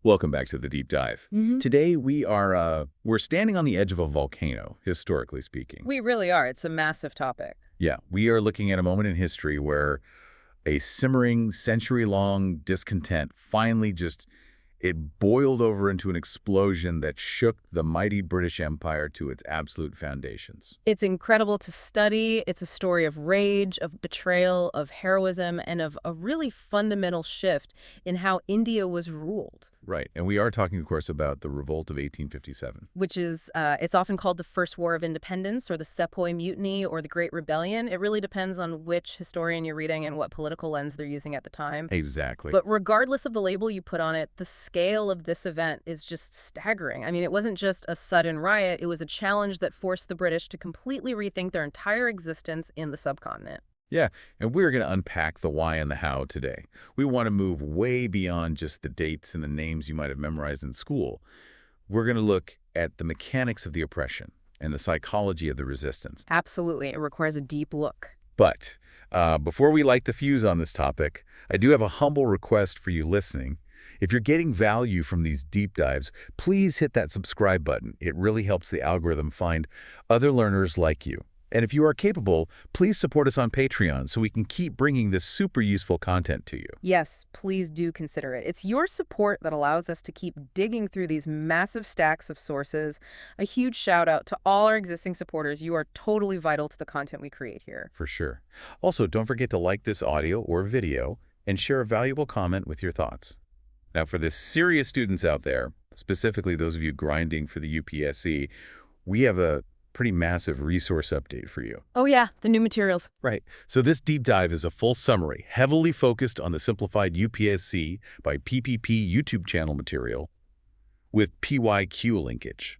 Welcome back to the deep dive. Today we're standing on the edge of a volcano, historically speaking. We really are. It's a massive topic. Yeah, we are looking at a moment in history where a simmering, century-long discontent finally it boiled over into an explosion that shook the mighty British Empire to its absolute foundations. It's incredible to study. It's a story of rage, of betrayal, of heroism, and of a really fundamental shift in how India was ruled. Right, and we are talking, of course, about the Revolt of 1857. Which is, it's often called the First War of Independence, or the Sepoy Mutiny, or the Great Rebellion. It really depends on which historian you're reading and what political lens they're using at the time. Exactly. But regardless of the label you put on it, the scale of this event is just staggering. I mean, it wasn't just a sudden riot. It was a challenge that forced the British to completely rethink their entire existence in the subcontinent. Yeah, and we're going to unpack the why and the how today. We want to move way beyond just the dates and the names you might have memorized in school. We're going to look at the mechanics of the oppression and the psychology of the resistance. Absolutely. It requires a deep look. But before we light the fuse on this topic, I do have a humble request for you listening. If you're getting value from these deep dives, please hit that subscribe button. It really helps the algorithm find other learners like you. And if you are capable, please support us on Patreon so we can keep bringing this super useful content to you. Yes, please do consider it. It's your support that allows us to keep digging through these massive stacks of sources. A huge shout out to all our existing supporters. You are totally vital to the content we create here. For sure. Also, don't forget to like this audio or video and share a valuable comment with your thoughts. Now, for the serious students out there, specifically those of you grinding for the UPSC, we have a pretty massive resource update for you. Oh yeah, the new materials. Right. So this deep dive is a full summary, heavily focused on the Simplified UPSC by PPP YouTube channel material with PYQ linkage.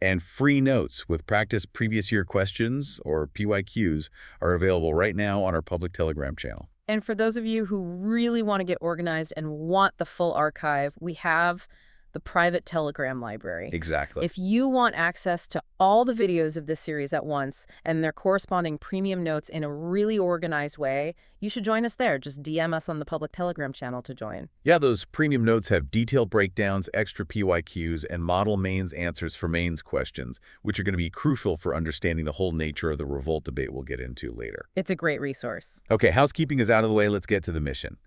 And free notes with practice previous year questions, or PYQs, are available right now on our public Telegram channel. And for those of you who really want to get organized and want the full archive, we have the private Telegram library. Exactly. If you want access to all the videos of this series at once and their corresponding premium notes in a really organized way, you should join us there. Just DM us on the public Telegram channel to join. Yeah, those premium notes have detailed breakdowns, extra PYQs, and model mains answers for mains questions, which are going to be crucial for understanding the whole nature of the revolt debate we'll get into later. It's a great resource. Okay, housekeeping is out of the way. Let's get to the mission.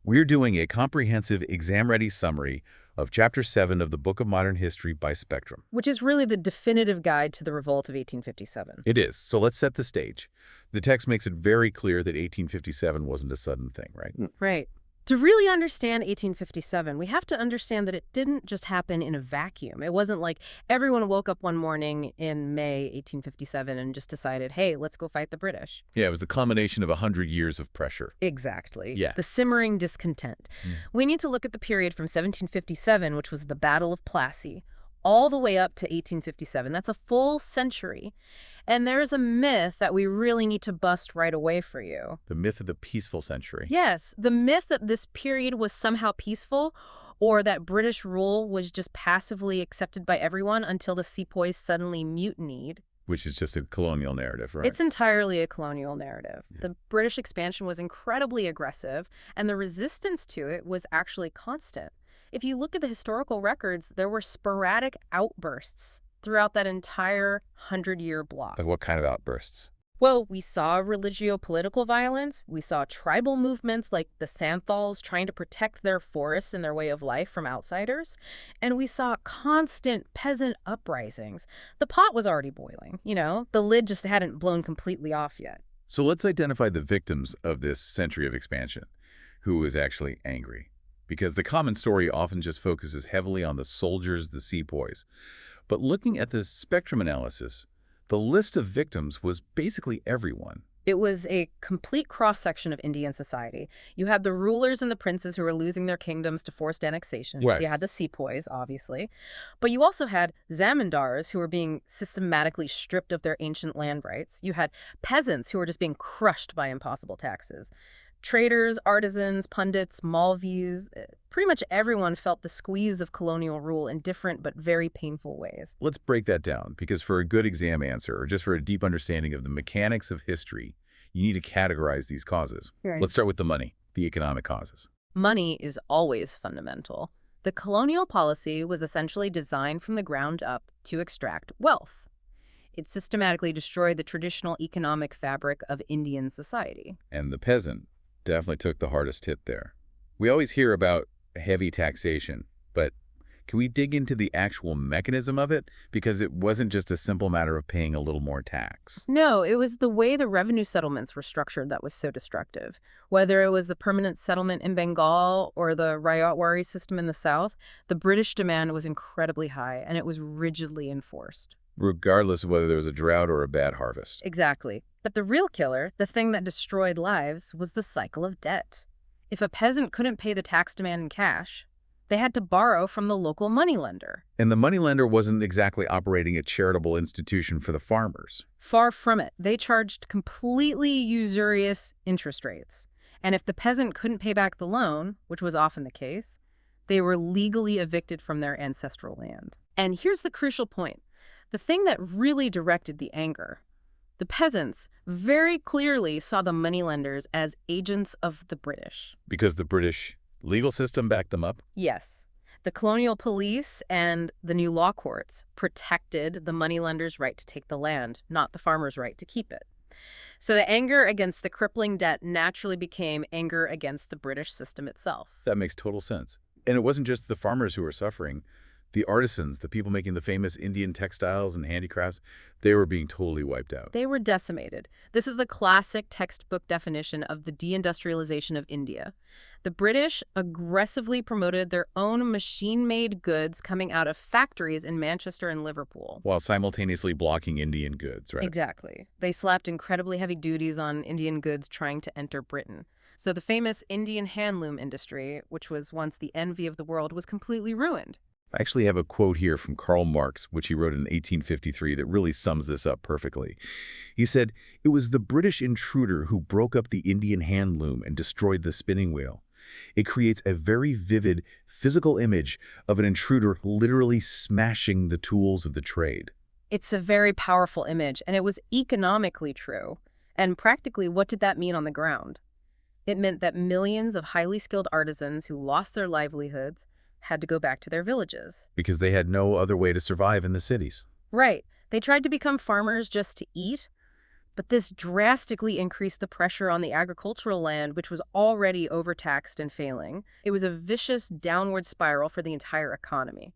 We're doing a comprehensive exam-ready summary of Chapter 7 of the Book of Modern History by Spectrum. Which is really the definitive guide to the Revolt of 1857. It is. So let's set the stage. The text makes it very clear that 1857 wasn't a sudden thing, right? Right. To really understand 1857, we have to understand that it didn't just happen in a vacuum. It wasn't like everyone woke up one morning in May 1857 and just decided, hey, let's go fight the British. Yeah, it was the culmination of 100 years of pressure. Exactly. Yeah. The simmering discontent. We need to look at the period from 1757, which was the Battle of Plassey, all the way up to 1857. That's a full century. And there's a myth that we really need to bust right away for you. The myth of the peaceful century. Yes, the myth that this period was somehow peaceful, or that British rule was just passively accepted by everyone until the Sepoys suddenly mutinied. Which is just a colonial narrative, right? It's entirely a colonial narrative. Yeah. The British expansion was incredibly aggressive, and the resistance to it was actually constant. If you look at the historical records, there were sporadic outbursts throughout that entire 100-year block. Like what kind of outbursts? Well, we saw religio-political violence. We saw tribal movements like the Santhals trying to protect their forests and their way of life from outsiders. And we saw constant peasant uprisings. The pot was already boiling, you know? The lid just hadn't blown completely off yet. So let's identify the victims of this century of expansion. Who was actually angry? Because the common story often just focuses heavily on the soldiers, the Sepoys. But looking at the spectrum analysis, the list of victims was basically everyone. It was a complete cross-section of Indian society. You had the rulers and the princes who were losing their kingdoms to forced annexation. Right. You had the Sepoys, obviously. But you also had zamindars who were being systematically stripped of their ancient land rights. You had peasants who were just being crushed by impossible taxes. Traders, artisans, pundits, Malvis, pretty much everyone felt the squeeze of colonial rule in different but very painful ways. Let's break that down, because for a good exam answer, or just for a deep understanding of the mechanics of history, you need to categorize these causes. Right. Let's start with the money, the economic causes. Money is always fundamental. The colonial policy was essentially designed from the ground up to extract wealth. It systematically destroyed the traditional economic fabric of Indian society. And the peasant definitely took the hardest hit there. We always hear about heavy taxation, but can we dig into the actual mechanism of it? Because it wasn't just a simple matter of paying a little more tax. No, it was the way the revenue settlements were structured that was so destructive. Whether it was the permanent settlement in Bengal or the Rayatwari system in the south, the British demand was incredibly high, and it was rigidly enforced. Regardless of whether there was a drought or a bad harvest. Exactly. But the real killer, the thing that destroyed lives, was the cycle of debt. If a peasant couldn't pay the tax demand in cash, they had to borrow from the local moneylender. And the moneylender wasn't exactly operating a charitable institution for the farmers. Far from it. They charged completely usurious interest rates. And if the peasant couldn't pay back the loan, which was often the case, they were legally evicted from their ancestral land. And here's the crucial point. The thing that really directed the anger. The peasants very clearly saw the moneylenders as agents of the British. Because the British legal system backed them up? Yes. The colonial police and the new law courts protected the moneylenders' right to take the land, not the farmers' right to keep it. So the anger against the crippling debt naturally became anger against the British system itself. That makes total sense. And it wasn't just the farmers who were suffering. The artisans, the people making the famous Indian textiles and handicrafts, they were being totally wiped out. They were decimated. This is the classic textbook definition of the deindustrialization of India. The British aggressively promoted their own machine-made goods coming out of factories in Manchester and Liverpool. While simultaneously blocking Indian goods, right? Exactly. They slapped incredibly heavy duties on Indian goods trying to enter Britain. So the famous Indian handloom industry, which was once the envy of the world, was completely ruined. I actually have a quote here from Karl Marx, which he wrote in 1853, that really sums this up perfectly. He said, "It was the British intruder who broke up the Indian handloom and destroyed the spinning wheel. It creates a very vivid physical image of an intruder literally smashing the tools of the trade." It's a very powerful image, and it was economically true. And practically, what did that mean on the ground? It meant that millions of highly skilled artisans who lost their livelihoods had to go back to their villages. Because they had no other way to survive in the cities. Right. They tried to become farmers just to eat, but this drastically increased the pressure on the agricultural land, which was already overtaxed and failing. It was a vicious downward spiral for the entire economy.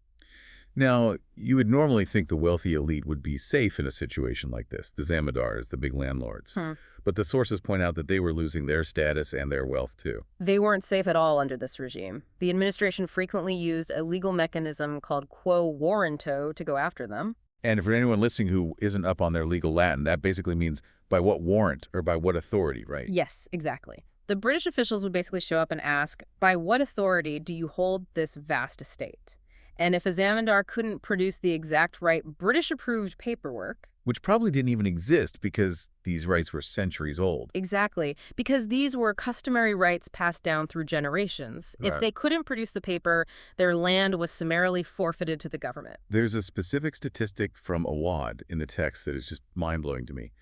Now, you would normally think the wealthy elite would be safe in a situation like this, the zamindars, the big landlords. But the sources point out that they were losing their status and their wealth too. They weren't safe at all under this regime. The administration frequently used a legal mechanism called quo warranto to go after them. And for anyone listening who isn't up on their legal Latin, that basically means by what warrant or by what authority, right? Yes, exactly. The British officials would basically show up and ask, by what authority do you hold this vast estate? And if a zamindar couldn't produce the exact right British-approved paperwork... Which probably didn't even exist because these rights were centuries old. Exactly, because these were customary rights passed down through generations. Right. If they couldn't produce the paper, their land was summarily forfeited to the government. There's a specific statistic from Awad in the text that is just mind-blowing to me.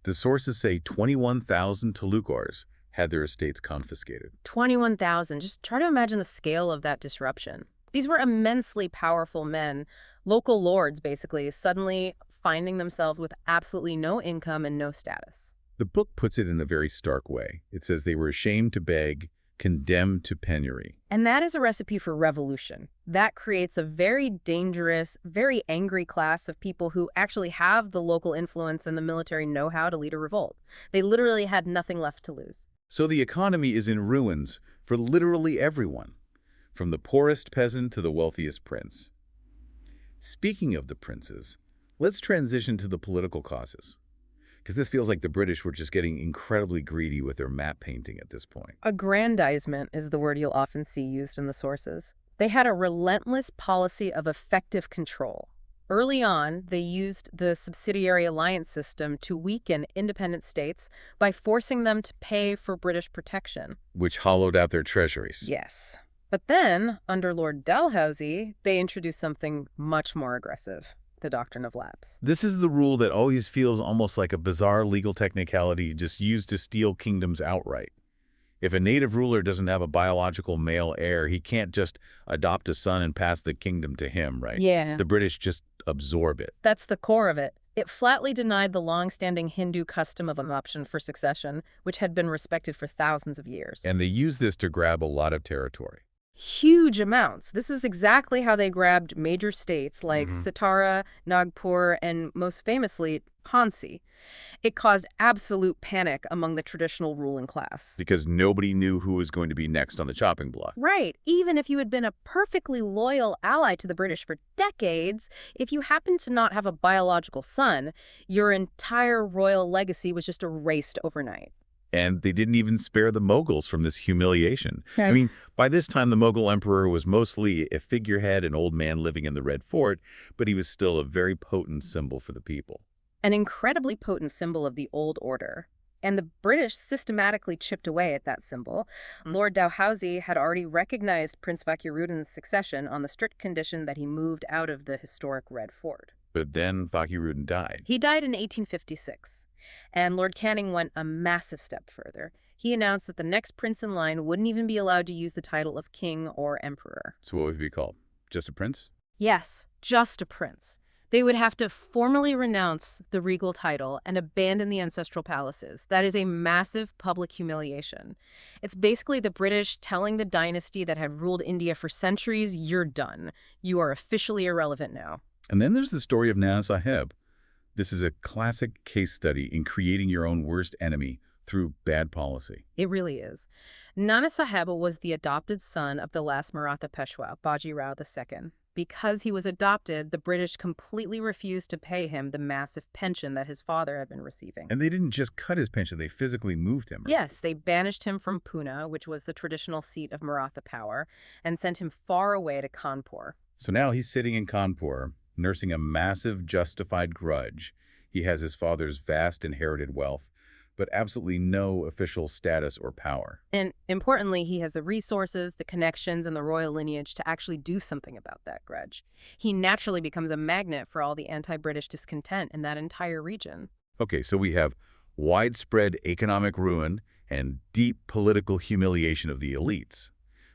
The sources say 21,000 Talukars had their estates confiscated. 21,000. Just try to imagine the scale of that disruption. These were immensely powerful men, local lords basically, suddenly finding themselves with absolutely no income and no status. The book puts it in a very stark way. It says they were ashamed to beg, condemned to penury. And that is a recipe for revolution. That creates a very dangerous, very angry class of people who actually have the local influence and the military know-how to lead a revolt. They literally had nothing left to lose. So the economy is in ruins for literally everyone, from the poorest peasant to the wealthiest prince. Speaking of the princes, let's transition to the political causes, because this feels like the British were just getting incredibly greedy with their map painting at this point. Aggrandizement is the word you'll often see used in the sources. They had a relentless policy of effective control. Early on, they used the subsidiary alliance system to weaken independent states by forcing them to pay for British protection. Which hollowed out their treasuries. Yes. But then, under Lord Dalhousie, they introduced something much more aggressive. The doctrine of lapse. This is the rule that always feels almost like a bizarre legal technicality just used to steal kingdoms outright. If a native ruler doesn't have a biological male heir, he can't just adopt a son and pass the kingdom to him, right? Yeah. The British just absorb it. That's the core of it. It flatly denied the long-standing Hindu custom of adoption for succession, which had been respected for thousands of years. And they use this to grab a lot of territory. Huge amounts. This is exactly how they grabbed major states like Satara, Nagpur, and most famously, Hansi. It caused absolute panic among the traditional ruling class. Because nobody knew who was going to be next on the chopping block. Right. Even if you had been a perfectly loyal ally to the British for decades, if you happened to not have a biological son, your entire royal legacy was just erased overnight. And they didn't even spare the Mughals from this humiliation. I mean, by this time, the Mughal emperor was mostly a figurehead, an old man living in the Red Fort, but he was still a very potent symbol for the people. An incredibly potent symbol of the old order. And the British systematically chipped away at that symbol. Lord Dalhousie had already recognized Prince Fakirudin's succession on the strict condition that he moved out of the historic Red Fort. But then Fakirudin died. He died in 1856. And Lord Canning went a massive step further. He announced that the next prince in line wouldn't even be allowed to use the title of king or emperor. So what would he be called? Just a prince? Yes, just a prince. They would have to formally renounce the regal title and abandon the ancestral palaces. That is a massive public humiliation. It's basically the British telling the dynasty that had ruled India for centuries, you're done. You are officially irrelevant now. And then there's the story of Nana Saheb. This is a classic case study in creating your own worst enemy through bad policy. It really is. Nana Saheb was the adopted son of the last Maratha Peshwa, Baji Rao II. Because he was adopted, the British completely refused to pay him the massive pension that his father had been receiving. And they didn't just cut his pension, they physically moved him. Right? Yes, they banished him from Pune, which was the traditional seat of Maratha power, and sent him far away to Kanpur. So now he's sitting in Kanpur, nursing a massive justified grudge. He has his father's vast inherited wealth, but absolutely no official status or power. And importantly, he has the resources, the connections, and the royal lineage to actually do something about that grudge. He naturally becomes a magnet for all the anti-British discontent in that entire region. Okay, so we have widespread economic ruin and deep political humiliation of the elites.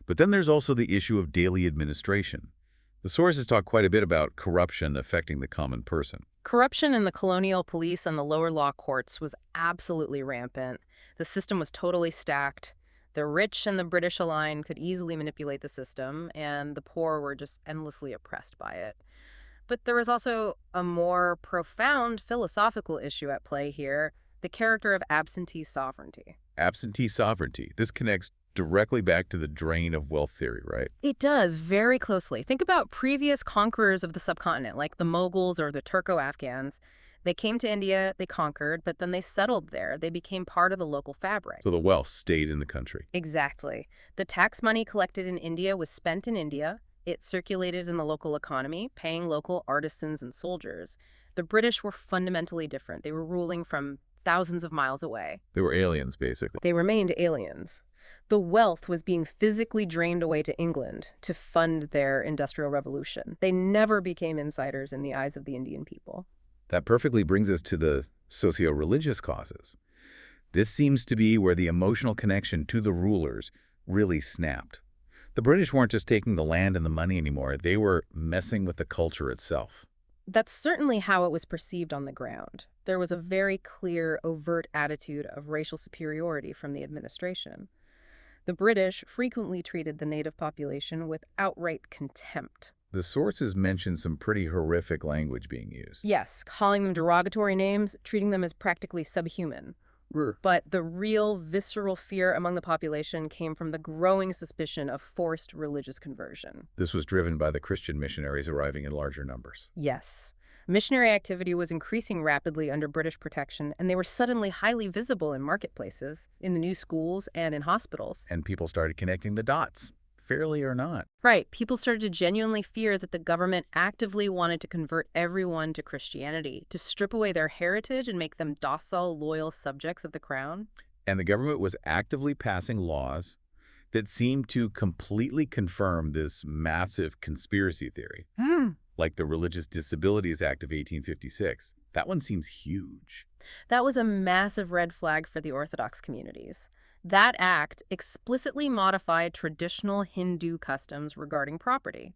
But then there's also the issue of daily administration. The sources talk quite a bit about corruption affecting the common person. Corruption in the colonial police and the lower law courts was absolutely rampant. The system was totally stacked. The rich and the British aligned could easily manipulate the system, and the poor were just endlessly oppressed by it. But there was also a more profound philosophical issue at play here, the character of absentee sovereignty. Absentee sovereignty. This connects directly back to the drain of wealth theory, right? It does, very closely. Think about previous conquerors of the subcontinent, like the Mughals or the Turco-Afghans. They came to India, they conquered, but then they settled there. They became part of the local fabric. So the wealth stayed in the country. Exactly. The tax money collected in India was spent in India. It circulated in the local economy, paying local artisans and soldiers. The British were fundamentally different. They were ruling from thousands of miles away. They were aliens, basically. They remained aliens. The wealth was being physically drained away to England to fund their industrial revolution. They never became insiders in the eyes of the Indian people. That perfectly brings us to the socio-religious causes. This seems to be where the emotional connection to the rulers really snapped. The British weren't just taking the land and the money anymore. They were messing with the culture itself. That's certainly how it was perceived on the ground. There was a very clear, overt attitude of racial superiority from the administration. The British frequently treated the native population with outright contempt. The sources mention some pretty horrific language being used. Yes, calling them derogatory names, treating them as practically subhuman. But the real visceral fear among the population came from the growing suspicion of forced religious conversion. This was driven by the Christian missionaries arriving in larger numbers. Yes. Missionary activity was increasing rapidly under British protection, and they were suddenly highly visible in marketplaces, in the new schools, and in hospitals. And people started connecting the dots, fairly or not. Right. People started to genuinely fear that the government actively wanted to convert everyone to Christianity, to strip away their heritage and make them docile, loyal subjects of the crown. And the government was actively passing laws that seemed to completely confirm this massive conspiracy theory. Like the Religious Disabilities Act of 1856. That one seems huge. That was a massive red flag for the Orthodox communities. That act explicitly modified traditional Hindu customs regarding property.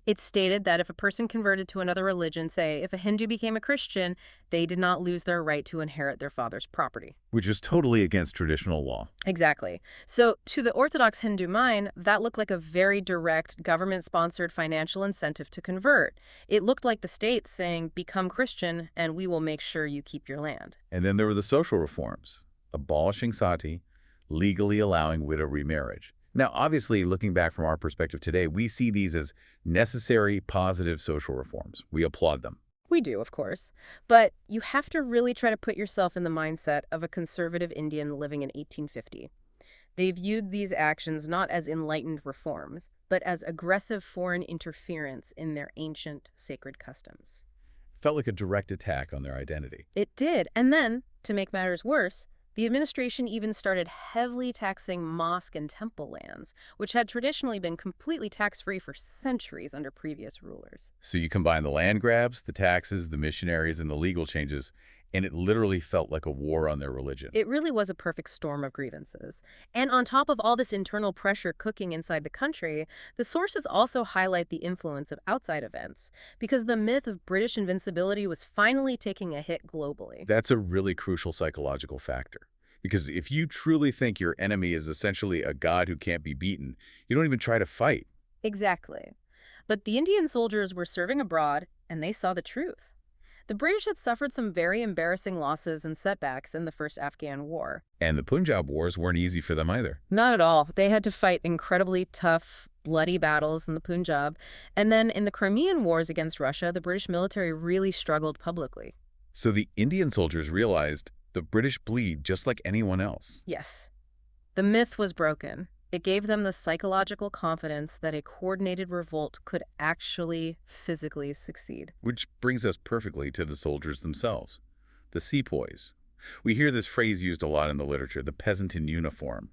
It stated that if a person converted to another religion, say if a Hindu became a Christian, they did not lose their right to inherit their father's property. Which is totally against traditional law. Exactly. So to the Orthodox Hindu mind, that looked like a very direct government-sponsored financial incentive to convert. It looked like the state saying, become Christian and we will make sure you keep your land. And then there were the social reforms, abolishing sati, legally allowing widow remarriage. Now, obviously, looking back from our perspective today, we see these as necessary, positive social reforms. We applaud them. We do, of course. But you have to really try to put yourself in the mindset of a conservative Indian living in 1850. They viewed these actions not as enlightened reforms, but as aggressive foreign interference in their ancient sacred customs. Felt like a direct attack on their identity. It did. And then, to make matters worse, the administration even started heavily taxing mosque and temple lands, which had traditionally been completely tax-free for centuries under previous rulers. So you combine the land grabs, the taxes, the missionaries, and the legal changes, and it literally felt like a war on their religion. It really was a perfect storm of grievances. And on top of all this internal pressure cooking inside the country, the sources also highlight the influence of outside events, because the myth of British invincibility was finally taking a hit globally. That's a really crucial psychological factor. Because if you truly think your enemy is essentially a god who can't be beaten, you don't even try to fight. Exactly. But the Indian soldiers were serving abroad, and they saw the truth. The British had suffered some very embarrassing losses and setbacks in the First Afghan War. And the Punjab Wars weren't easy for them either. Not at all. They had to fight incredibly tough, bloody battles in the Punjab. And then in the Crimean Wars against Russia, the British military really struggled publicly. So the Indian soldiers realized the British bleed just like anyone else. Yes. The myth was broken. It gave them the psychological confidence that a coordinated revolt could actually physically succeed. Which brings us perfectly to the soldiers themselves, the Sepoys. We hear this phrase used a lot in the literature, the peasant in uniform.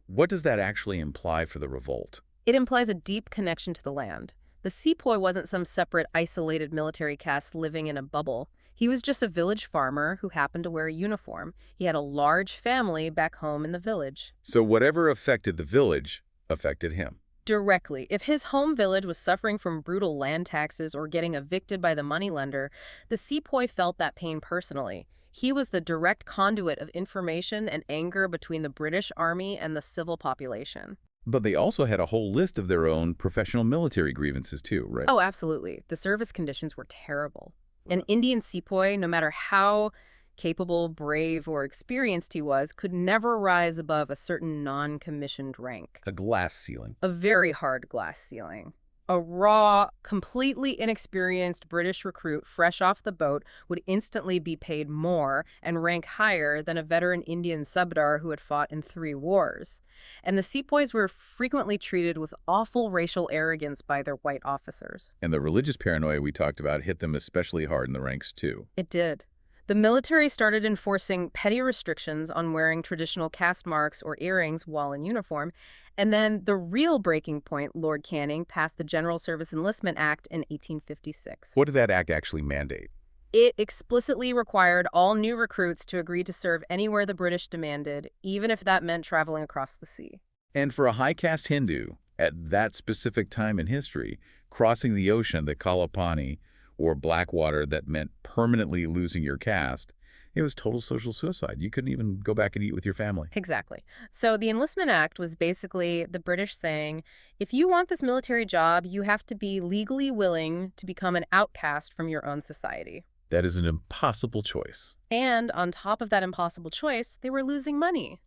What does that actually imply for the revolt? It implies a deep connection to the land. The Sepoy wasn't some separate, isolated military caste living in a bubble. He was just a village farmer who happened to wear a uniform. He had a large family back home in the village. So whatever affected the village affected him. Directly. If his home village was suffering from brutal land taxes or getting evicted by the moneylender, the Sepoy felt that pain personally. He was the direct conduit of information and anger between the British Army and the civil population. But they also had a whole list of their own professional military grievances too, right? Oh, absolutely. The service conditions were terrible. An Indian Sepoy, no matter how capable, brave, or experienced he was, could never rise above a certain non-commissioned rank. A glass ceiling. A very hard glass ceiling. A raw, completely inexperienced British recruit fresh off the boat would instantly be paid more and rank higher than a veteran Indian subdar who had fought in 3 wars. And the Sepoys were frequently treated with awful racial arrogance by their white officers. And the religious paranoia we talked about hit them especially hard in the ranks too. It did. The military started enforcing petty restrictions on wearing traditional caste marks or earrings while in uniform, and then the real breaking point, Lord Canning passed the General Service Enlistment Act in 1856. What did that act actually mandate? It explicitly required all new recruits to agree to serve anywhere the British demanded, even if that meant traveling across the sea. And for a high-caste Hindu, at that specific time in history, crossing the ocean, the Kalapani, or Blackwater, that meant permanently losing your caste, it was total social suicide. You couldn't even go back and eat with your family. Exactly. So the Enlistment Act was basically the British saying, if you want this military job, you have to be legally willing to become an outcast from your own society. That is an impossible choice. And on top of that impossible choice, they were losing money.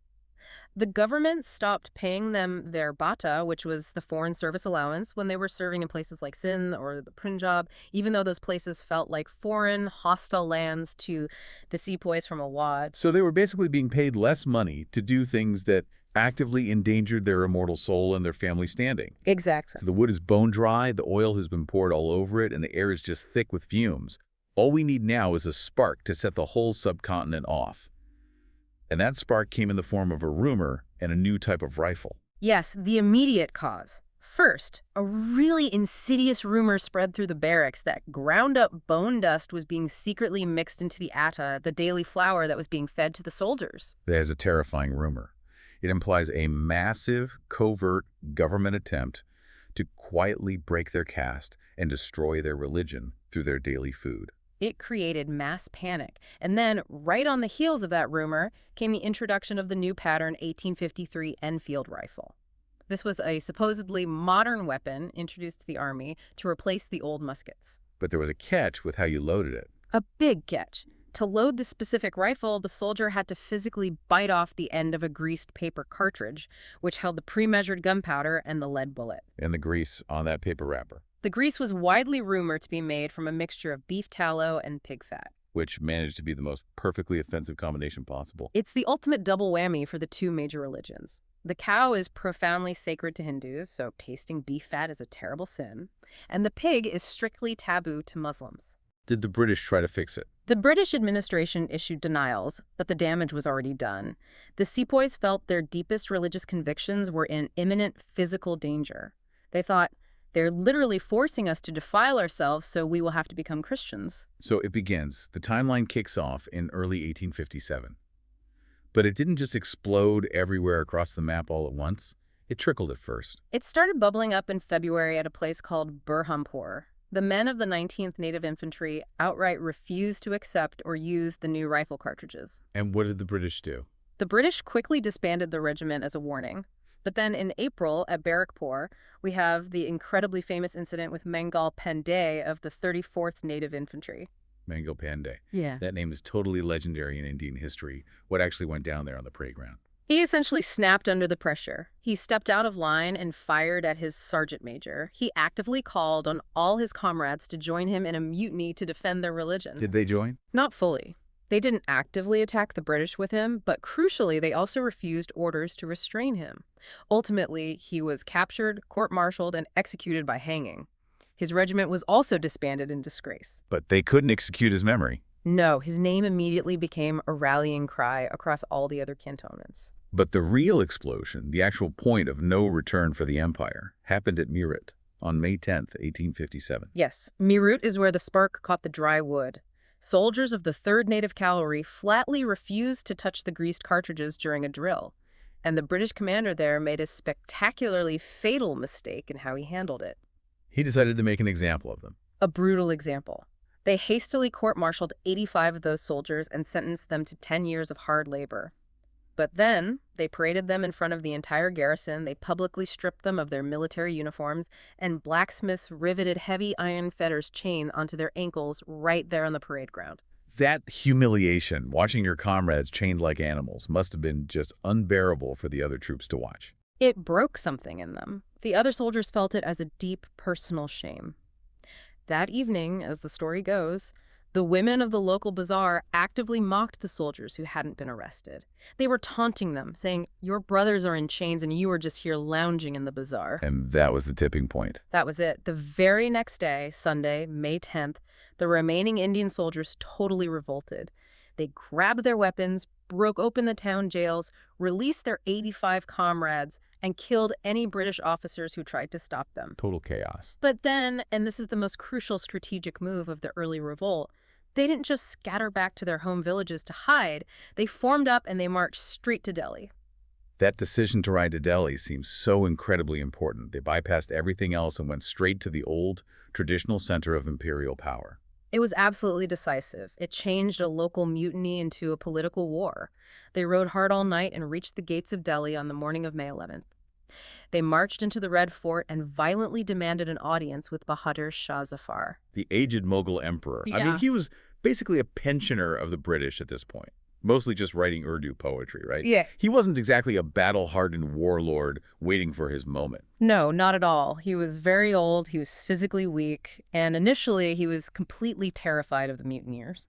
The government stopped paying them their bata, which was the foreign service allowance, when they were serving in places like Sindh or the Punjab, even though those places felt like foreign, hostile lands to the Sepoys from Awadh. So they were basically being paid less money to do things that actively endangered their immortal soul and their family standing. Exactly. So the wood is bone dry, the oil has been poured all over it, and the air is just thick with fumes. All we need now is a spark to set the whole subcontinent off. And that spark came in the form of a rumor and a new type of rifle. Yes, the immediate cause. First, a really insidious rumor spread through the barracks that ground-up bone dust was being secretly mixed into the atta, the daily flour that was being fed to the soldiers. That is a terrifying rumor. It implies a massive, covert government attempt to quietly break their caste and destroy their religion through their daily food. It created mass panic. And then, right on the heels of that rumor, came the introduction of the new pattern 1853 Enfield rifle. This was a supposedly modern weapon introduced to the army to replace the old muskets. But there was a catch with how you loaded it. A big catch. To load this specific rifle, the soldier had to physically bite off the end of a greased paper cartridge, which held the pre-measured gunpowder and the lead bullet. And the grease on that paper wrapper, The grease was widely rumored to be made from a mixture of beef tallow and pig fat. which managed to be the most perfectly offensive combination possible. It's the ultimate double whammy for the two major religions. The cow is profoundly sacred to Hindus, so tasting beef fat is a terrible sin. And the pig is strictly taboo to Muslims. Did the British try to fix it? The British administration issued denials, but the damage was already done. The Sepoys felt their deepest religious convictions were in imminent physical danger. They thought, they're literally forcing us to defile ourselves, so we will have to become Christians. So it begins. The timeline kicks off in early 1857. But it didn't just explode everywhere across the map all at once. It trickled at first. It started bubbling up in February at a place called Burhanpur. The men of the 19th Native Infantry outright refused to accept or use the new rifle cartridges. And what did the British do? The British quickly disbanded the regiment as a warning. But then in April at Barrackpore, we have the incredibly famous incident with Mangal Pandey of the 34th Native Infantry. Mangal Pandey. Yeah. That name is totally legendary in Indian history. What actually went down there on the parade ground? He essentially snapped under the pressure. He stepped out of line and fired at his sergeant major. He actively called on all his comrades to join him in a mutiny to defend their religion. Did they join? Not fully. They didn't actively attack the British with him, but crucially, they also refused orders to restrain him. Ultimately, he was captured, court-martialed, and executed by hanging. His regiment was also disbanded in disgrace. But they couldn't execute his memory. No, his name immediately became a rallying cry across all the other cantonments. But the real explosion, the actual point of no return for the empire, happened at Meerut on May 10th, 1857. Yes, Meerut is where the spark caught the dry wood. Soldiers of the 3rd Native Cavalry flatly refused to touch the greased cartridges during a drill, and the British commander there made a spectacularly fatal mistake in how he handled it. He decided to make an example of them. A brutal example. They hastily court-martialed 85 of those soldiers and sentenced them to 10 years of hard labor. But then, they paraded them in front of the entire garrison, they publicly stripped them of their military uniforms, and blacksmiths riveted heavy iron fetters chain onto their ankles right there on the parade ground. That humiliation, watching your comrades chained like animals, must have been just unbearable for the other troops to watch. It broke something in them. The other soldiers felt it as a deep personal shame. That evening, as the story goes, the women of the local bazaar actively mocked the soldiers who hadn't been arrested. They were taunting them, saying, "Your brothers are in chains and you are just here lounging in the bazaar." And that was the tipping point. That was it. The very next day, Sunday, May 10th, the remaining Indian soldiers totally revolted. They grabbed their weapons, broke open the town jails, released their 85 comrades, and killed any British officers who tried to stop them. Total chaos. But then, and this is the most crucial strategic move of the early revolt, they didn't just scatter back to their home villages to hide. They formed up and they marched straight to Delhi. That decision to ride to Delhi seems so incredibly important. They bypassed everything else and went straight to the old, traditional center of imperial power. It was absolutely decisive. It changed a local mutiny into a political war. They rode hard all night and reached the gates of Delhi on the morning of May 11th. They marched into the Red Fort and violently demanded an audience with Bahadur Shah Zafar. The aged Mughal emperor. I Yeah. mean, he was basically a pensioner of the British at this point. Mostly just writing Urdu poetry, right? Yeah. He wasn't exactly a battle-hardened warlord waiting for his moment. No, not at all. He was very old, he was physically weak, and initially he was completely terrified of the mutineers.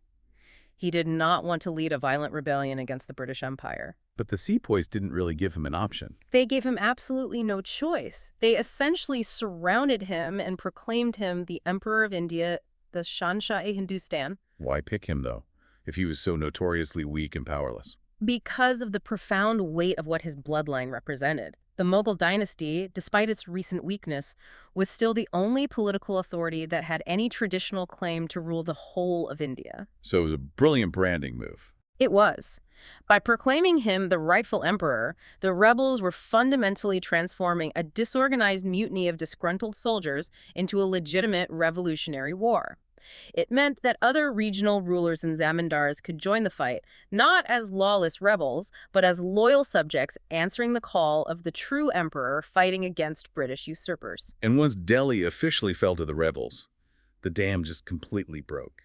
He did not want to lead a violent rebellion against the British Empire. But the Sepoys didn't really give him an option. They gave him absolutely no choice. They essentially surrounded him and proclaimed him the Emperor of India, the Shahnshah-e-Hindustan. Why pick him, though, if he was so notoriously weak and powerless? Because of the profound weight of what his bloodline represented. The Mughal dynasty, despite its recent weakness, was still the only political authority that had any traditional claim to rule the whole of India. So it was a brilliant branding move. It was. By proclaiming him the rightful emperor, the rebels were fundamentally transforming a disorganized mutiny of disgruntled soldiers into a legitimate revolutionary war. It meant that other regional rulers and zamindars could join the fight, not as lawless rebels, but as loyal subjects answering the call of the true emperor fighting against British usurpers. And once Delhi officially fell to the rebels, the dam just completely broke.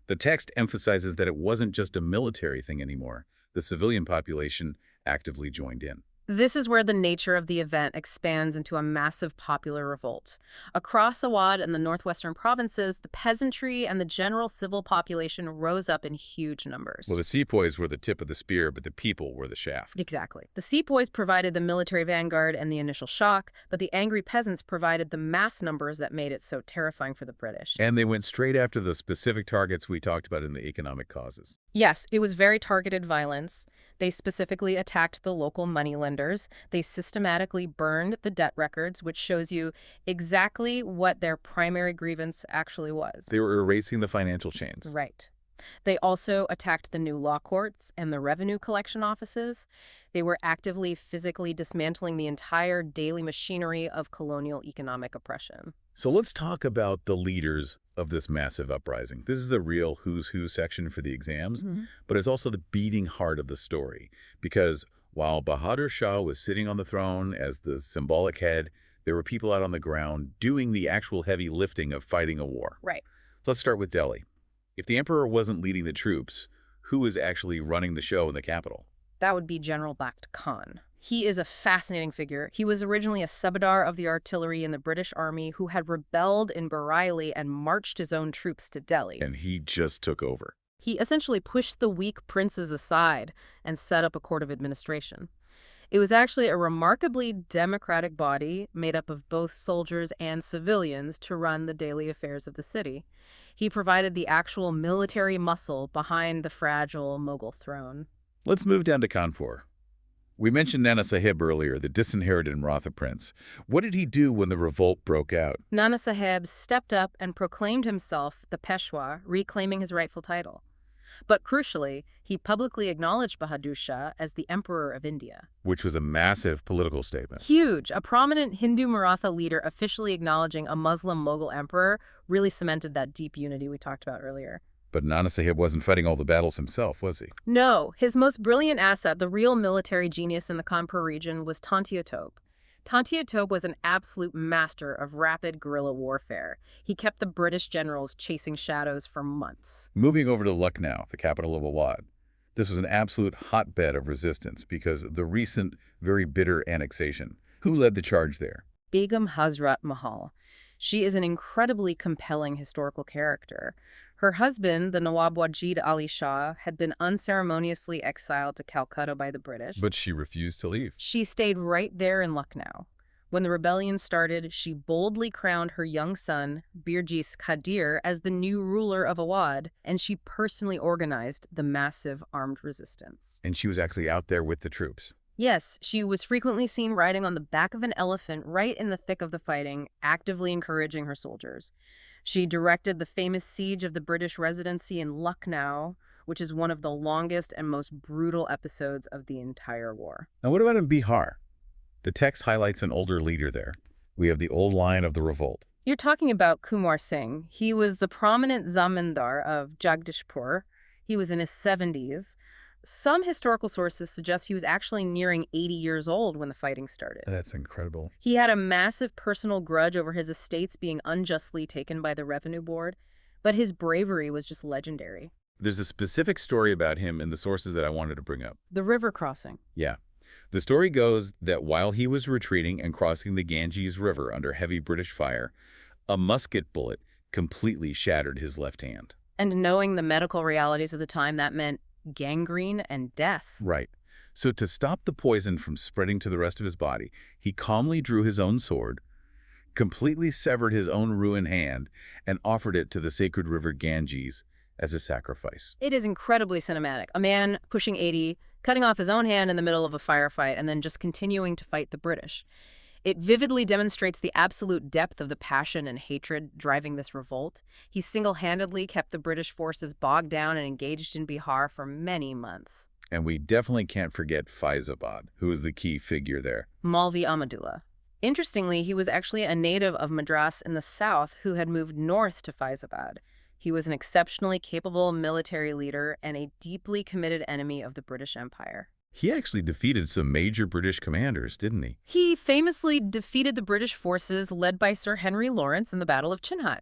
The text emphasizes that it wasn't just a military thing anymore. The civilian population actively joined in. This is where the nature of the event expands into a massive popular revolt. Across Awadh and the northwestern provinces, the peasantry and the general civil population rose up in huge numbers. Well, the Sepoys were the tip of the spear, but the people were the shaft. Exactly. The Sepoys provided the military vanguard and the initial shock, but the angry peasants provided the mass numbers that made it so terrifying for the British. And they went straight after the specific targets we talked about in the economic causes. Yes, it was very targeted violence. They specifically attacked the local moneylenders. They systematically burned the debt records, which shows you exactly what their primary grievance actually was. They were erasing the financial chains. Right. They also attacked the new law courts and the revenue collection offices. They were actively physically dismantling the entire daily machinery of colonial economic oppression. So let's talk about the leaders of this massive uprising. This is the real who's who section for the exams, but it's also the beating heart of the story. Because while Bahadur Shah was sitting on the throne as the symbolic head, there were people out on the ground doing the actual heavy lifting of fighting a war. Right. So let's start with Delhi. If the emperor wasn't leading the troops, who was actually running the show in the capital? That would be General Bakht Khan. He is a fascinating figure. He was originally a subadar of the artillery in the British Army who had rebelled in Bareilly and marched his own troops to Delhi. And he just took over. He essentially pushed the weak princes aside and set up a court of administration. It was actually a remarkably democratic body made up of both soldiers and civilians to run the daily affairs of the city. He provided the actual military muscle behind the fragile Mughal throne. Let's move down to Kanpur. We mentioned Nana Saheb earlier, the disinherited Maratha prince. What did he do when the revolt broke out? Nana Saheb stepped up and proclaimed himself the Peshwa, reclaiming his rightful title. But crucially, he publicly acknowledged Bahadur Shah as the Emperor of India. Which was a massive political statement. Huge. A prominent Hindu Maratha leader officially acknowledging a Muslim Mughal emperor really cemented that deep unity we talked about earlier. But Nana Saheb wasn't fighting all the battles himself, was he? No, his most brilliant asset, the real military genius in the Kanpur region, was Tantia Tope. Tantia Tope was an absolute master of rapid guerrilla warfare. He kept the British generals chasing shadows for months. Moving over to Lucknow, the capital of Awadh. This was an absolute hotbed of resistance because of the recent, very bitter annexation. Who led the charge there? Begum Hazrat Mahal. She is an incredibly compelling historical character. Her husband, the Nawab Wajid Ali Shah, had been unceremoniously exiled to Calcutta by the British. But she refused to leave. She stayed right there in Lucknow. When the rebellion started, she boldly crowned her young son, Birjis Qadir, as the new ruler of Awadh, and she personally organized the massive armed resistance. And she was actually out there with the troops. Yes, she was frequently seen riding on the back of an elephant right in the thick of the fighting, actively encouraging her soldiers. She directed the famous siege of the British residency in Lucknow, which is one of the longest and most brutal episodes of the entire war. Now what about in Bihar? The text highlights an older leader there. We have the old line of the revolt. You're talking about Kumar Singh. He was the prominent zamindar of Jagdishpur. He was in his 70s. Some historical sources suggest he was actually nearing 80 years old when the fighting started. That's incredible. He had a massive personal grudge over his estates being unjustly taken by the revenue board, but his bravery was just legendary. There's a specific story about him in the sources that I wanted to bring up. The river crossing. Yeah. The story goes that while he was retreating and crossing the Ganges River under heavy British fire, a musket bullet completely shattered his left hand. And knowing the medical realities of the time, that meant gangrene and death. Right. So to stop the poison from spreading to the rest of his body, he calmly drew his own sword, completely severed his own ruined hand, and offered it to the sacred river Ganges as a sacrifice. It is incredibly cinematic. A man pushing 80, cutting off his own hand in the middle of a firefight, and then just continuing to fight the British. It vividly demonstrates the absolute depth of the passion and hatred driving this revolt. He single-handedly kept the British forces bogged down and engaged in Bihar for many months. And we definitely can't forget Faizabad, who was the key figure there. Maulvi Ahmadullah. Interestingly, he was actually a native of Madras in the south who had moved north to Faizabad. He was an exceptionally capable military leader and a deeply committed enemy of the British Empire. He actually defeated some major British commanders, didn't he? He famously defeated the British forces led by Sir Henry Lawrence in the Battle of Chinhut.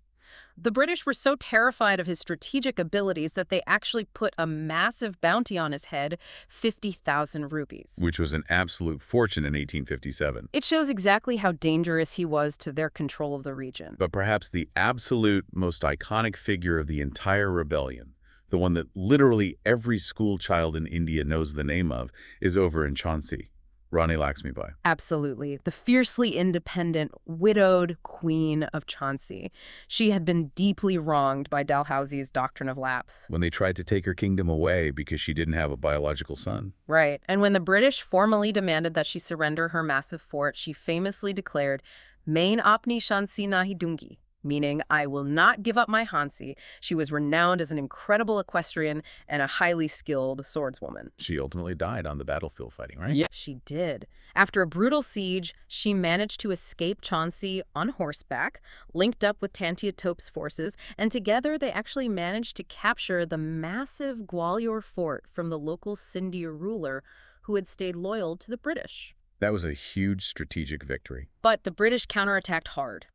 The British were so terrified of his strategic abilities that they actually put a massive bounty on his head, 50,000 rupees. Which was an absolute fortune in 1857. It shows exactly how dangerous he was to their control of the region. But perhaps the absolute most iconic figure of the entire rebellion, the one that literally every school child in India knows the name of, is over in Jhansi, Rani Laxmi Bai. Absolutely. The fiercely independent, widowed queen of Jhansi. She had been deeply wronged by Dalhousie's doctrine of lapse. When they tried to take her kingdom away because she didn't have a biological son. Right. And when the British formally demanded that she surrender her massive fort, she famously declared, "Main apni Jhansi nahi dungi," meaning, "I will not give up my Jhansi." She was renowned as an incredible equestrian and a highly skilled swordswoman. She ultimately died on the battlefield fighting, right? Yeah, she did. After a brutal siege, she managed to escape Jhansi on horseback, linked up with Tantia Tope's forces, and together they actually managed to capture the massive Gwalior fort from the local Sindhi ruler who had stayed loyal to the British. That was a huge strategic victory. But the British counterattacked hard.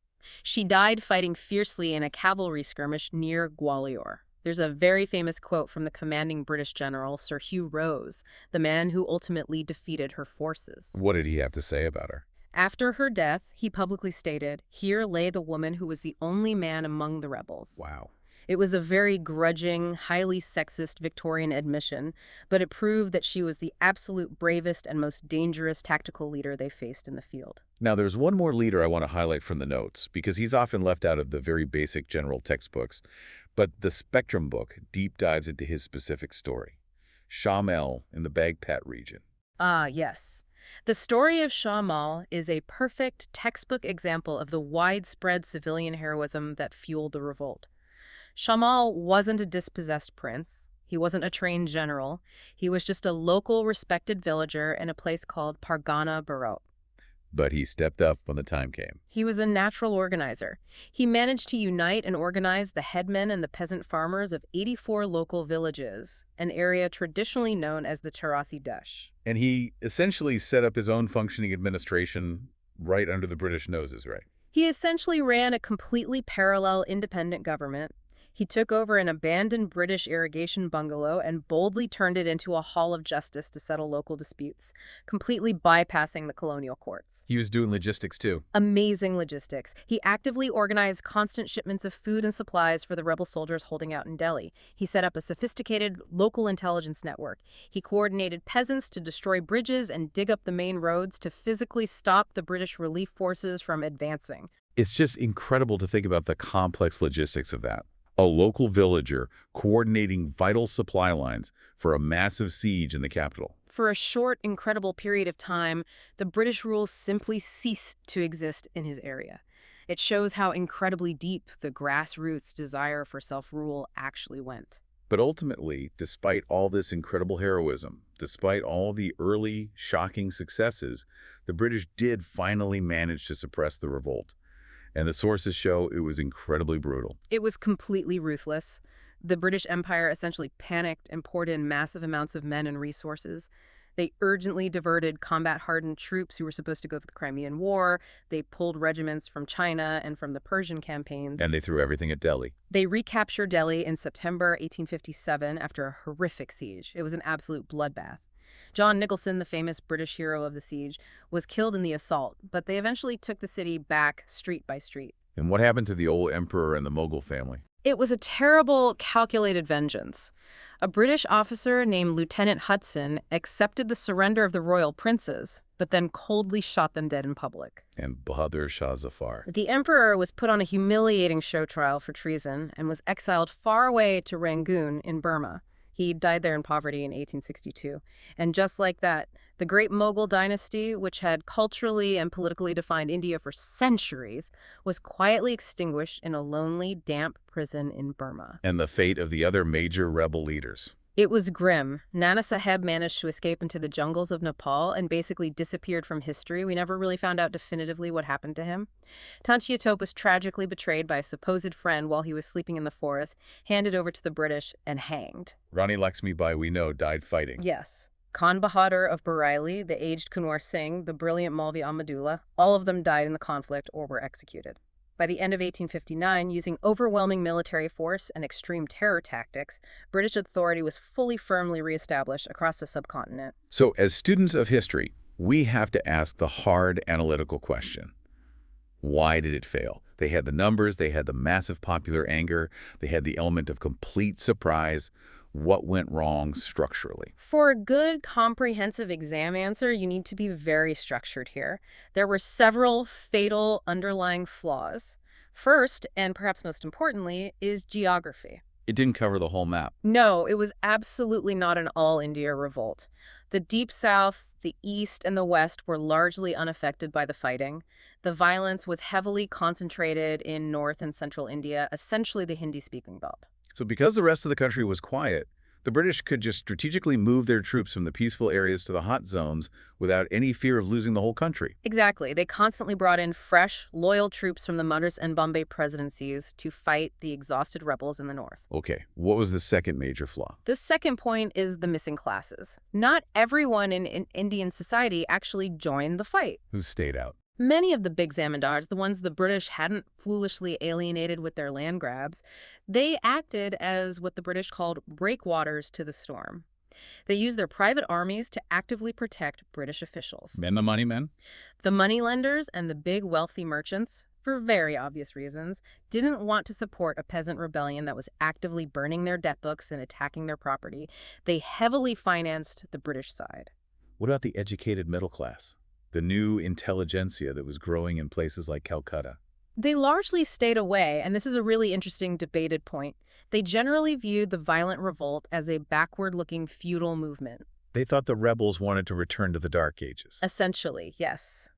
She died fighting fiercely in a cavalry skirmish near Gwalior. There's a very famous quote from the commanding British general, Sir Hugh Rose, the man who ultimately defeated her forces. What did he have to say about her? After her death, he publicly stated, "Here lay the woman who was the only man among the rebels." Wow. It was a very grudging, highly sexist Victorian admission, but it proved that she was the absolute bravest and most dangerous tactical leader they faced in the field. Now, there's one more leader I want to highlight from the notes, because he's often left out of the very basic general textbooks, but the Spectrum book deep dives into his specific story. Shamel in the Bagpat region. Ah, yes. The story of Shamel is a perfect textbook example of the widespread civilian heroism that fueled the revolt. Shamel wasn't a dispossessed prince. He wasn't a trained general. He was just a local respected villager in a place called Pargana Meerut. But he stepped up when the time came. He was a natural organizer. He managed to unite and organize the headmen and the peasant farmers of 84 local villages, an area traditionally known as the Charasi Desh. And he essentially set up his own functioning administration right under the British noses, right? He essentially ran a completely parallel independent government. He took over an abandoned British irrigation bungalow and boldly turned it into a hall of justice to settle local disputes, completely bypassing the colonial courts. He was doing logistics too. Amazing logistics. He actively organized constant shipments of food and supplies for the rebel soldiers holding out in Delhi. He set up a sophisticated local intelligence network. He coordinated peasants to destroy bridges and dig up the main roads to physically stop the British relief forces from advancing. It's just incredible to think about the complex logistics of that. A local villager coordinating vital supply lines for a massive siege in the capital. For a short, incredible period of time, the British rule simply ceased to exist in his area. It shows how incredibly deep the grassroots desire for self-rule actually went. But ultimately, despite all this incredible heroism, despite all the early, shocking successes, the British did finally manage to suppress the revolt. And the sources show it was incredibly brutal. It was completely ruthless. The British Empire essentially panicked and poured in massive amounts of men and resources. They urgently diverted combat-hardened troops who were supposed to go to the Crimean War. They pulled regiments from China and from the Persian campaigns. And they threw everything at Delhi. They recaptured Delhi in September 1857 after a horrific siege. It was an absolute bloodbath. John Nicholson, the famous British hero of the siege, was killed in the assault, but they eventually took the city back street by street. And what happened to the old emperor and the Mughal family? It was a terrible, calculated vengeance. A British officer named Lieutenant Hudson accepted the surrender of the royal princes, but then coldly shot them dead in public. And Bahadur Shah Zafar. The emperor was put on a humiliating show trial for treason and was exiled far away to Rangoon in Burma. He died there in poverty in 1862. And just like that, The Great Mughal dynasty, which had culturally and politically defined India for centuries, was quietly extinguished in a lonely, damp prison in Burma. And the fate of the other major rebel leaders. It was grim. Nana Saheb managed to escape into the jungles of Nepal and basically disappeared from history. We never really found out definitively what happened to him. Tantia Tope was tragically betrayed by a supposed friend while he was sleeping in the forest, handed over to the British, and hanged. Rani Laxmi Bai, we know, died fighting. Yes. Khan Bahadur of Bareilly, the aged Kunwar Singh, the brilliant Maulvi Ahmadullah, all of them died in the conflict or were executed. By the end of 1859, using overwhelming military force and extreme terror tactics, British authority was firmly reestablished across the subcontinent. So, as students of history, we have to ask the hard analytical question. Why did it fail? They had the numbers, they had the massive popular anger, they had the element of complete surprise. What went wrong structurally? For a good, comprehensive exam answer, you need to be very structured here. There were several fatal underlying flaws. First, and perhaps most importantly, is geography. It didn't cover the whole map. No, it was absolutely not an all-India revolt. The Deep South, the East, and the West were largely unaffected by the fighting. The violence was heavily concentrated in North and Central India, essentially the Hindi-speaking belt. So because the rest of the country was quiet, the British could just strategically move their troops from the peaceful areas to the hot zones without any fear of losing the whole country. Exactly. They constantly brought in fresh, loyal troops from the Madras and Bombay presidencies to fight the exhausted rebels in the north. Okay, what was the second major flaw? The second point is the missing classes. Not everyone in Indian society actually joined the fight. Who stayed out? Many of the big zamindars, the ones the British hadn't foolishly alienated with their land grabs, they acted as what the British called breakwaters to the storm. They used their private armies to actively protect British officials. Men the money men? The moneylenders and the big wealthy merchants, for very obvious reasons, didn't want to support a peasant rebellion that was actively burning their debt books and attacking their property. They heavily financed the British side. What about the educated middle class? The new intelligentsia that was growing in places like Calcutta? They largely stayed away, and this is a really interesting debated point. They generally viewed the violent revolt as a backward-looking feudal movement. They thought the rebels wanted to return to the Dark Ages. Essentially, yes.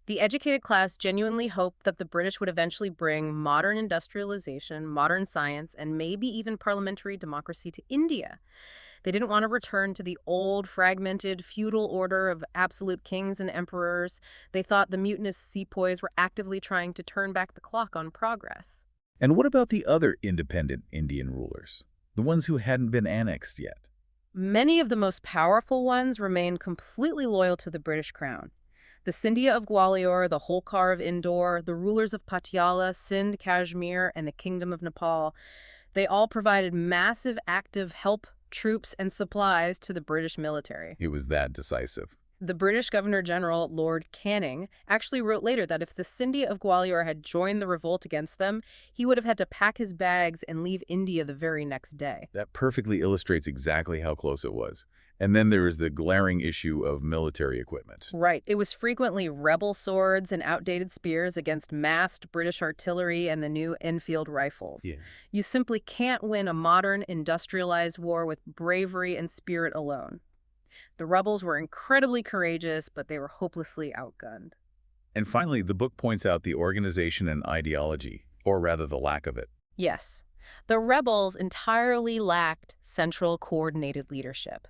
The educated class genuinely hoped that the British would eventually bring modern industrialization, modern science, and maybe even parliamentary democracy to India. They didn't want to return to the old, fragmented, feudal order of absolute kings and emperors. They thought the mutinous Sepoys were actively trying to turn back the clock on progress. And what about the other independent Indian rulers? The ones who hadn't been annexed yet? Many of the most powerful ones remained completely loyal to the British crown. The Scindia of Gwalior, the Holkar of Indore, the rulers of Patiala, Sindh, Kashmir, and the Kingdom of Nepal, they all provided massive active help, troops, and supplies to the British military. It was that decisive. The British Governor-General, Lord Canning, actually wrote later that if the Scindia of Gwalior had joined the revolt against them, he would have had to pack his bags and leave India the very next day. That perfectly illustrates exactly how close it was. And then there is the glaring issue of military equipment. Right. It was frequently rebel swords and outdated spears against massed British artillery and the new Enfield rifles. Yeah. You simply can't win a modern, industrialized war with bravery and spirit alone. The rebels were incredibly courageous, but they were hopelessly outgunned. And finally, the book points out the organization and ideology, or rather the lack of it. Yes. The rebels entirely lacked central coordinated leadership.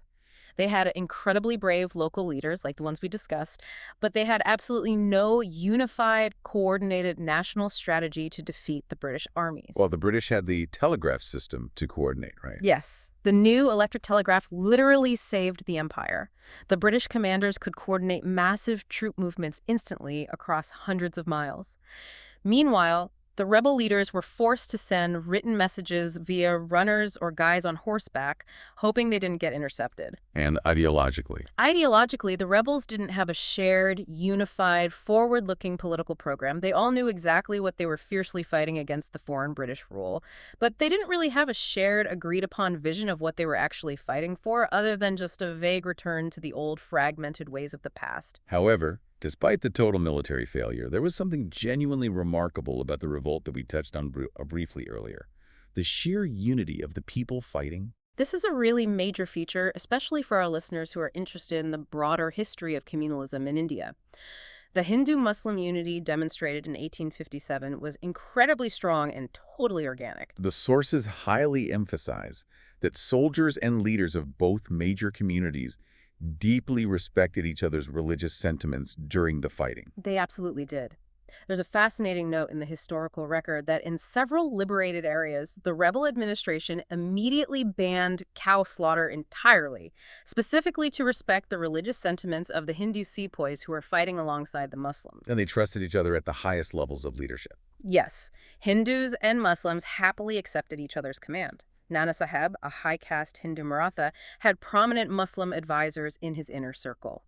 They had incredibly brave local leaders, like the ones we discussed, but they had absolutely no unified, coordinated national strategy to defeat the British armies. Well, the British had the telegraph system to coordinate, right? Yes. The new electric telegraph literally saved the empire. The British commanders could coordinate massive troop movements instantly across hundreds of miles. Meanwhile, the rebel leaders were forced to send written messages via runners or guys on horseback, hoping they didn't get intercepted. And ideologically? Ideologically, the rebels didn't have a shared, unified, forward-looking political program. They all knew exactly what they were fiercely fighting against the foreign British rule, but they didn't really have a shared, agreed-upon vision of what they were actually fighting for, other than just a vague return to the old, fragmented ways of the past. However, despite the total military failure, there was something genuinely remarkable about the revolt that we touched on briefly earlier. The sheer unity of the people fighting. This is a really major feature, especially for our listeners who are interested in the broader history of communalism in India. The Hindu-Muslim unity demonstrated in 1857 was incredibly strong and totally organic. The sources highly emphasize that soldiers and leaders of both major communities deeply respected each other's religious sentiments during the fighting. They absolutely did. There's a fascinating note in the historical record that in several liberated areas, the rebel administration immediately banned cow slaughter entirely, specifically to respect the religious sentiments of the Hindu Sepoys who were fighting alongside the Muslims. And they trusted each other at the highest levels of leadership. Yes, Hindus and Muslims happily accepted each other's command. Nana Saheb, a high-caste Hindu Maratha, had prominent Muslim advisors in his inner circle.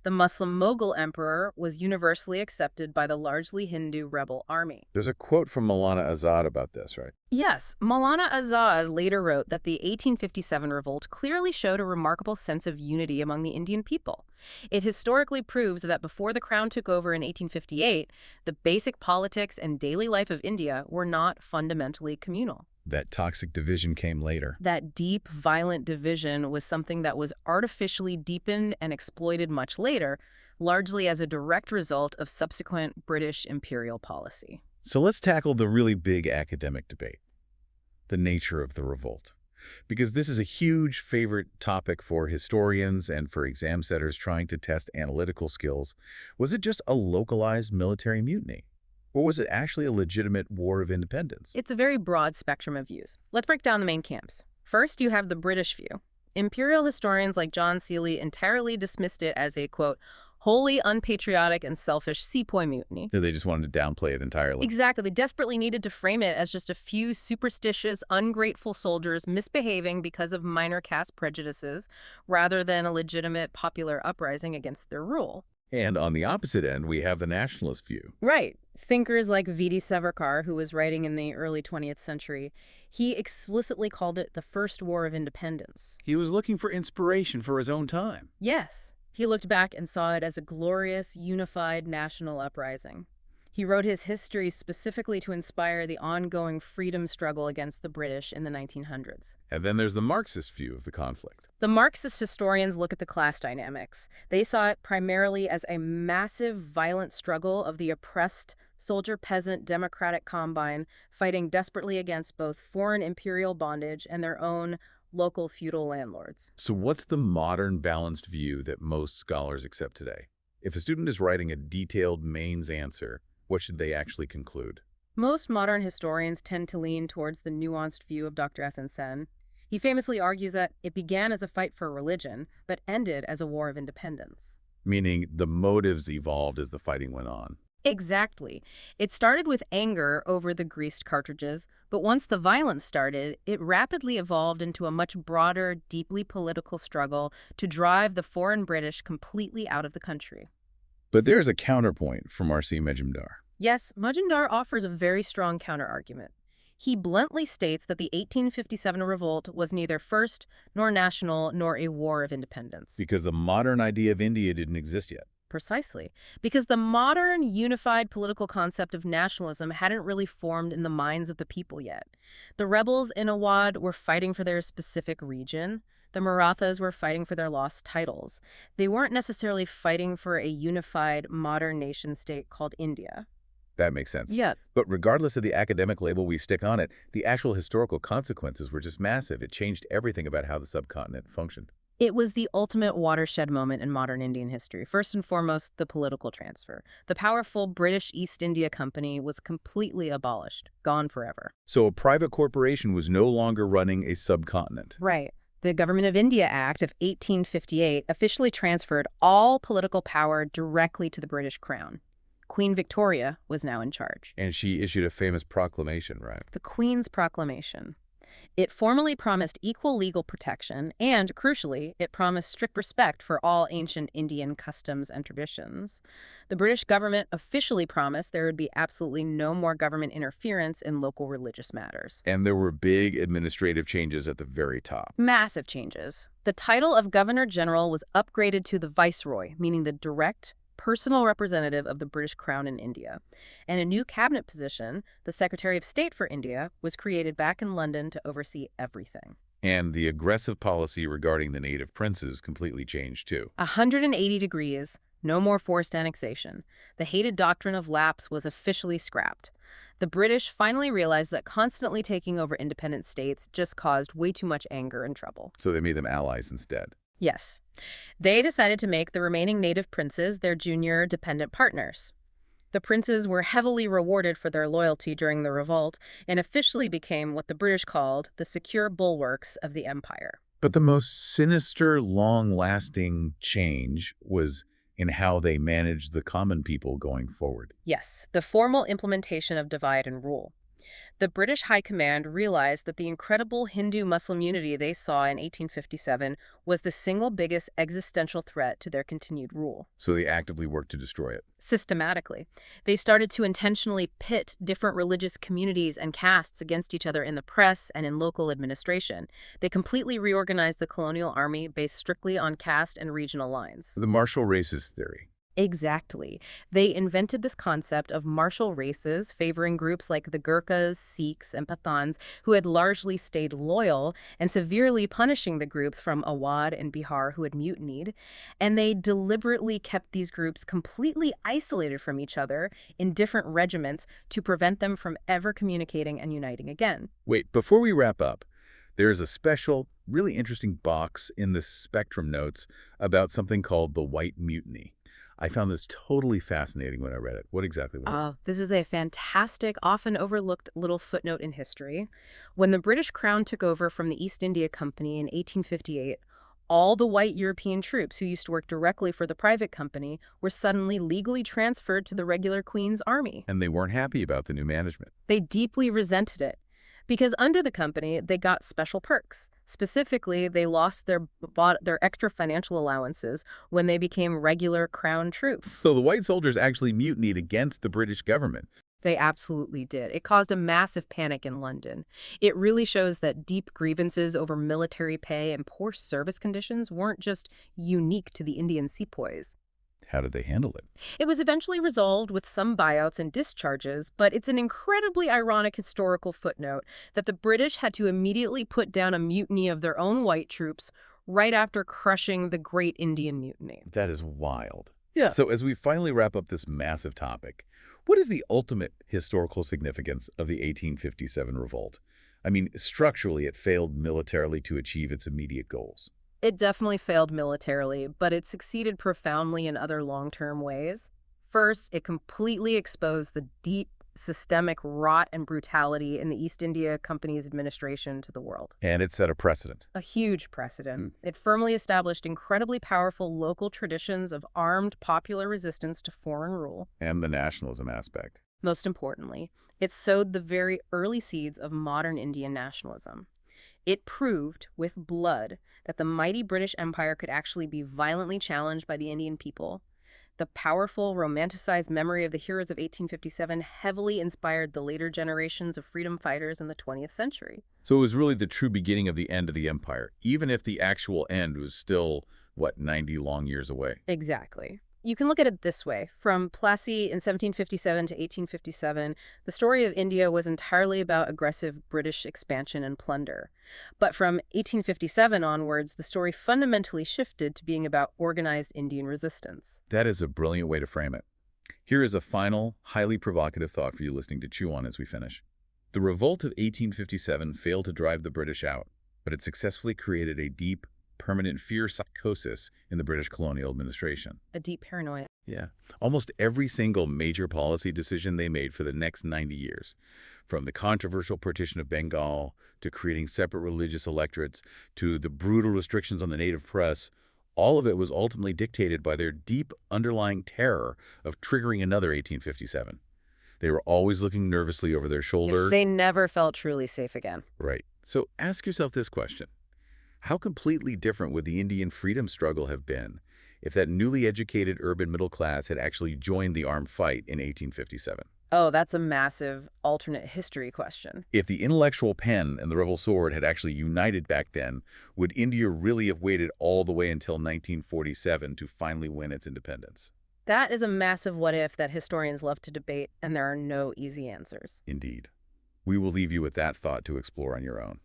The Muslim Mughal emperor was universally accepted by the largely Hindu rebel army. There's a quote from Maulana Azad about this, right? Yes, Maulana Azad later wrote that the 1857 revolt clearly showed a remarkable sense of unity among the Indian people. It historically proves that before the crown took over in 1858, the basic politics and daily life of India were not fundamentally communal. That toxic division came later. That deep, violent division was something that was artificially deepened and exploited much later, largely as a direct result of subsequent British imperial policy. So let's tackle the really big academic debate, the nature of the revolt. Because this is a huge favorite topic for historians and for exam setters trying to test analytical skills. Was it just a localized military mutiny? Or was it actually a legitimate war of independence? It's a very broad spectrum of views. Let's break down the main camps. First, you have the British view. Imperial historians like John Seeley entirely dismissed it as a, quote, wholly unpatriotic and selfish sepoy mutiny. So they just wanted to downplay it entirely. Exactly. They desperately needed to frame it as just a few superstitious, ungrateful soldiers misbehaving because of minor caste prejudices, rather than a legitimate popular uprising against their rule. And on the opposite end, we have the nationalist view. Right. Thinkers like V.D. Savarkar, who was writing in the early 20th century, he explicitly called it the First War of Independence. He was looking for inspiration for his own time. Yes. He looked back and saw it as a glorious, unified national uprising. He wrote his history specifically to inspire the ongoing freedom struggle against the British in the 1900s. And then there's the Marxist view of the conflict. The Marxist historians look at the class dynamics. They saw it primarily as a massive, violent struggle of the oppressed soldier-peasant democratic combine fighting desperately against both foreign imperial bondage and their own local feudal landlords. So what's the modern balanced view that most scholars accept today? If a student is writing a detailed mains answer, what should they actually conclude? Most modern historians tend to lean towards the nuanced view of Dr. S.N. Sen. He famously argues that it began as a fight for religion, but ended as a war of independence. Meaning the motives evolved as the fighting went on. Exactly. It started with anger over the greased cartridges, but once the violence started, it rapidly evolved into a much broader, deeply political struggle to drive the foreign British completely out of the country. But there's a counterpoint from R.C. Majumdar. Yes, Majumdar offers a very strong counterargument. He bluntly states that the 1857 revolt was neither first, nor national, nor a war of independence. Because the modern idea of India didn't exist yet. Precisely. Because the modern, unified political concept of nationalism hadn't really formed in the minds of the people yet. The rebels in Awadh were fighting for their specific region. The Marathas were fighting for their lost titles. They weren't necessarily fighting for a unified, modern nation-state called India. That makes sense. Yeah. But regardless of the academic label we stick on it, the actual historical consequences were just massive. It changed everything about how the subcontinent functioned. It was the ultimate watershed moment in modern Indian history. First and foremost, the political transfer. The powerful British East India Company was completely abolished, gone forever. So a private corporation was no longer running a subcontinent. Right. The Government of India Act of 1858 officially transferred all political power directly to the British Crown. Queen Victoria was now in charge. And she issued a famous proclamation, right? The Queen's Proclamation. It formally promised equal legal protection and, crucially, it promised strict respect for all ancient Indian customs and traditions. The British government officially promised there would be absolutely no more government interference in local religious matters. And there were big administrative changes at the very top. Massive changes. The title of Governor General was upgraded to the Viceroy, meaning the direct, personal representative of the British Crown in India. And a new cabinet position, the Secretary of State for India, was created back in London to oversee everything. And the aggressive policy regarding the native princes completely changed too. 180 degrees, no more forced annexation. The hated doctrine of lapse was officially scrapped. The British finally realized that constantly taking over independent states just caused way too much anger and trouble. So they made them allies instead. Yes. They decided to make the remaining native princes their junior dependent partners. The princes were heavily rewarded for their loyalty during the revolt and officially became what the British called the secure bulwarks of the empire. But the most sinister, long-lasting change was in how they managed the common people going forward. Yes, the formal implementation of divide and rule. The British High Command realized that the incredible Hindu-Muslim unity they saw in 1857 was the single biggest existential threat to their continued rule. So they actively worked to destroy it. Systematically, they started to intentionally pit different religious communities and castes against each other in the press and in local administration. They completely reorganized the colonial army based strictly on caste and regional lines. The martial races theory. Exactly. They invented this concept of martial races, favoring groups like the Gurkhas, Sikhs, and Pathans, who had largely stayed loyal, and severely punishing the groups from Awadh and Bihar who had mutinied. And they deliberately kept these groups completely isolated from each other in different regiments to prevent them from ever communicating and uniting again. Wait, before we wrap up, there is a special, really interesting box in the Spectrum notes about something called the White Mutiny. I found this totally fascinating when I read it. What exactly was it? This is a fantastic, often overlooked little footnote in history. When the British Crown took over from the East India Company in 1858, all the white European troops who used to work directly for the private company were suddenly legally transferred to the regular Queen's army. And they weren't happy about the new management. They deeply resented it. Because under the company, they got special perks. Specifically, they lost their extra financial allowances when they became regular crown troops. So the white soldiers actually mutinied against the British government. They absolutely did. It caused a massive panic in London. It really shows that deep grievances over military pay and poor service conditions weren't just unique to the Indian Sepoys. How did they handle it? It was eventually resolved with some buyouts and discharges, but it's an incredibly ironic historical footnote that the British had to immediately put down a mutiny of their own white troops right after crushing the Great Indian Mutiny. That is wild. Yeah. So as we finally wrap up this massive topic, what is the ultimate historical significance of the 1857 revolt? I mean, structurally, it failed militarily to achieve its immediate goals. It definitely failed militarily, but it succeeded profoundly in other long-term ways. First, it completely exposed the deep, systemic rot and brutality in the East India Company's administration to the world. And it set a precedent. A huge precedent. It firmly established incredibly powerful local traditions of armed popular resistance to foreign rule. And the nationalism aspect. Most importantly, it sowed the very early seeds of modern Indian nationalism. It proved, with blood, that the mighty British Empire could actually be violently challenged by the Indian people. The powerful, romanticized memory of the heroes of 1857 heavily inspired the later generations of freedom fighters in the 20th century. So it was really the true beginning of the end of the empire, even if the actual end was still, 90 long years away. Exactly. You can look at it this way. From Plassey in 1757 to 1857, the story of India was entirely about aggressive British expansion and plunder. But from 1857 onwards, the story fundamentally shifted to being about organized Indian resistance. That is a brilliant way to frame it. Here is a final, highly provocative thought for you listening to chew on as we finish. The revolt of 1857 failed to drive the British out, but it successfully created a deep, permanent fear psychosis in the British colonial administration. A deep paranoia. Yeah. Almost every single major policy decision they made for the next 90 years, from the controversial partition of Bengal to creating separate religious electorates to the brutal restrictions on the native press, all of it was ultimately dictated by their deep underlying terror of triggering another 1857. They were always looking nervously over their shoulder. Yes, they never felt truly safe again. Right. So ask yourself this question. How completely different would the Indian freedom struggle have been if that newly educated urban middle class had actually joined the armed fight in 1857? Oh, that's a massive alternate history question. If the intellectual pen and the rebel sword had actually united back then, would India really have waited all the way until 1947 to finally win its independence? That is a massive what-if that historians love to debate, and there are no easy answers. Indeed. We will leave you with that thought to explore on your own.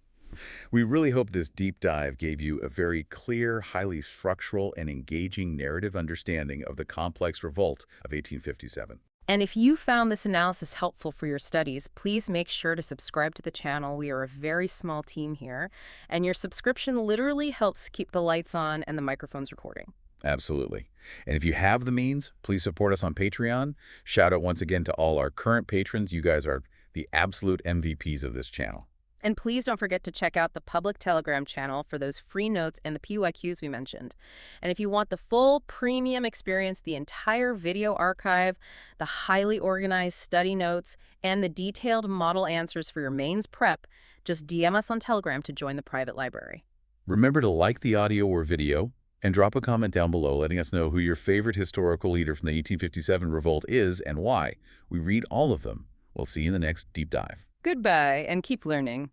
We really hope this deep dive gave you a very clear, highly structural, and engaging narrative understanding of the complex revolt of 1857. And if you found this analysis helpful for your studies, please make sure to subscribe to the channel. We are a very small team here, and your subscription literally helps keep the lights on and the microphones recording. Absolutely. And if you have the means, please support us on Patreon. Shout out once again to all our current patrons. You guys are the absolute MVPs of this channel. And please don't forget to check out the public Telegram channel for those free notes and the PYQs we mentioned. And if you want the full premium experience, the entire video archive, the highly organized study notes, and the detailed model answers for your mains prep, just DM us on Telegram to join the private library. Remember to like the audio or video, and drop a comment down below letting us know who your favorite historical leader from the 1857 revolt is and why. We read all of them. We'll see you in the next deep dive. Goodbye, and keep learning.